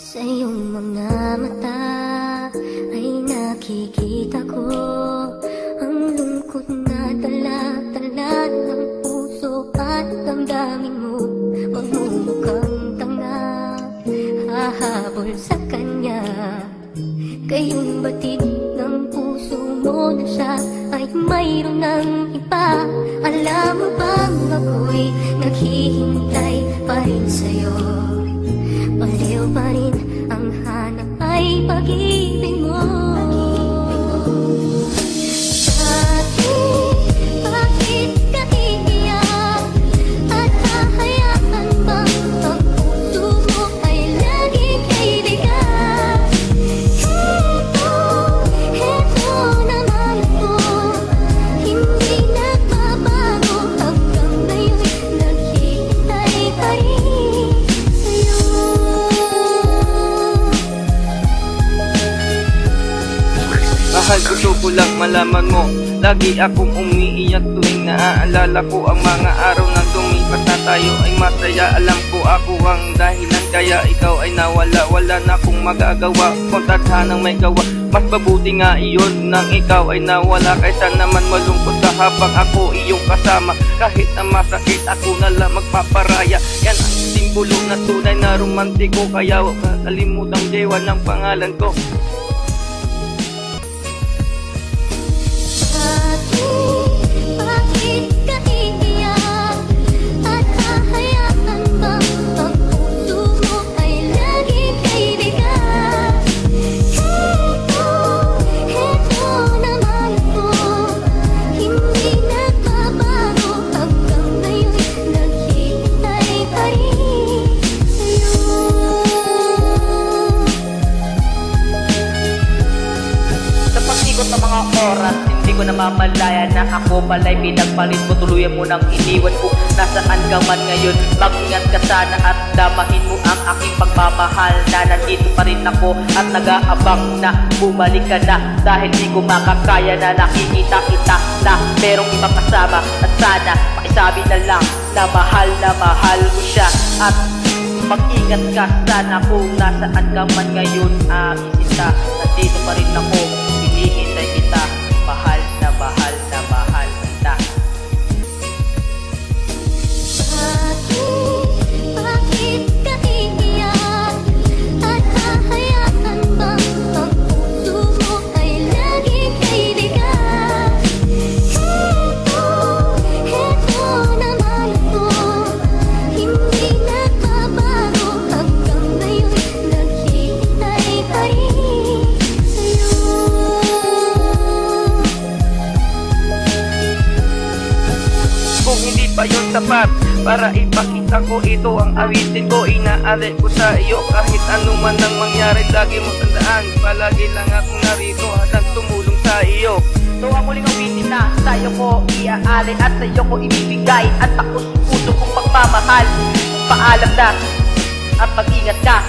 Sa iyong mga mata ay nakikita ko ang lungkot na dala-dala ng puso at damdamin mo. Magmumukhang tanga, hahabol sa kanya. Kayong batid ng puso mo na siya ay mayroon ng iba. Alam mo bang ako'y naghihintay pa rin sa'yo? Baliw pa rin ang hanap ay pag-ibig mo. Bakit ka iiyak? At hahayaan bang ang puso mo ay laging kaibigan? Heto naman ako, hindi nagbabago hanggang ngayon naghihintay pa rin. Mahal, gusto ko lang malaman mo, lagi akong umiiyak tuwing naaalala ko ang mga araw na lumipas na tayo ay masaya. Alam ko ako ang dahilan kaya ikaw ay nawala. Wala na akong magagawa kung tadhanang may gawa. Mas mabuti nga iyon nang ikaw ay nawala, kaysa naman malungkot ka habang ako iyong kasama. Kahit na masakit ako na lang magpaparaya. Yan ang simbolo na tunay na romantiko, kaya huwag kalimutang dewa ng pangalan ko. Bakit ka iiyak? At hahayaan bang ang puso mo ay laging kaibigan? Heto naman ako, hindi nagbabago hanggang ngayon naghihintay pa rin sa'yo. Sa pag-ikot ng mga oras, hindi ko namamalayan na ako pala'y pinagpalit mo. Tuluyan mo nang iniwan ko, nasaan ka man ngayon. Mag-ingat ka sana at damahin mo ang aking pagmamahal. Na nandito pa rin ako at nag-aabang na bumalik ka na. Dahil di ko makakaya na nakikita kita na merong ibang kasama. At sana pakisabi na lang na mahal mo siya. At mag-ingat ka sana kung nasaan ka man ngayon. Aking sinta, nandito pa rin ako, hinihintay kita. Mahal na mahal kita. Bakit ka iiyak? At hahayaan bang ang puso mo ay laging kaibigan? Heto naman ako, hindi nagbabago hanggang ngayon naghihintay pa rin sa'yo. Kung hindi pa yun sapat para ipakita ko, ito ang awitin ko. Inaari ko sa iyo kahit ano man ang mangyari. Lagi mo tandaan, palagi lang akong narito at tumulong sa iyo. So ang muling awitin na sa'yo ko iaali at sa'yo ko ibibigay at takos puso kong pagmamahal. Paalam na at mag-ingat ka.